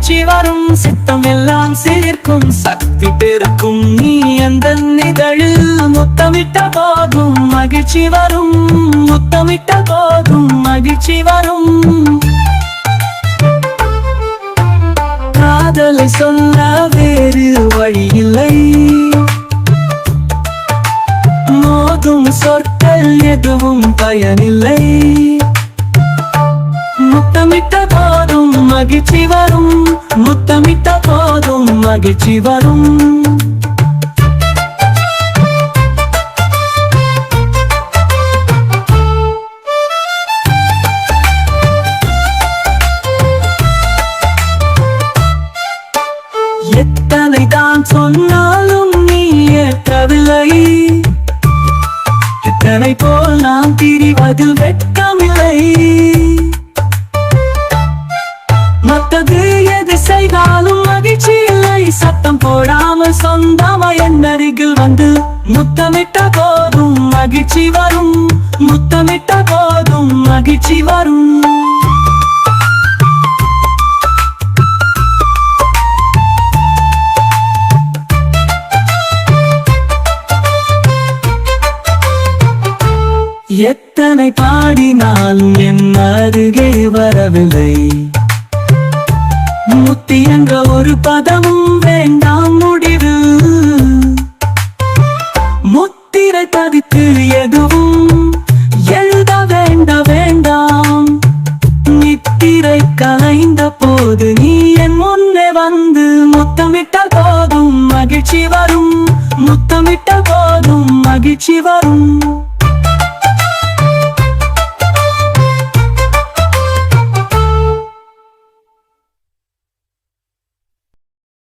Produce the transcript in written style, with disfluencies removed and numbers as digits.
மகிழ்ச்சி வரும். சித்தம் எல்லாம் சேர்க்கும் சக்தி பெருக்கும். நீ அந்த நிதழில் முத்தமிட்ட போதும் மகிழ்ச்சி வரும். முத்தமிட்ட போதும் மகிழ்ச்சி வரும். காதலை சொல்ல வேறு வழி இல்லை. மோதும் சொற்கள் எதுவும் பயனில்லை. முத்தமிட்ட போதும் மகிழ்ச்சி வரும். முத்தமிட்ட போதும் மகிழ்ச்சி வரும். எத்தனை தான் சொன்னாலும் நீ ஏற்கவில்லை. எத்தனை போல் நாம் திரிவதில் வெட்கமில்லை. மற்றது எது செய்தாலும் மகிழ்ச்சி இல்லை. சத்தம் போடாமல் சொந்தமா என் அருகில் வந்து முத்தமிட்ட போதும் மகிழ்ச்சி வரும். முத்தமிட்ட போதும் மகிழ்ச்சி வரும். எத்தனை பாடினாலும் என் அருகே வரவில்லை. முத்தி என்ற ஒரு பதமும் வேண்டாம் முடிவு. முத்திரை பதித்து எதுவும் எழுத வேண்டாம். நித்திரை கலைந்த போது நீ என் முன்னே வந்து முத்தமிட்ட போதும் மகிழ்ச்சி வரும். முத்தமிட்ட போதும் மகிழ்ச்சி வரும்.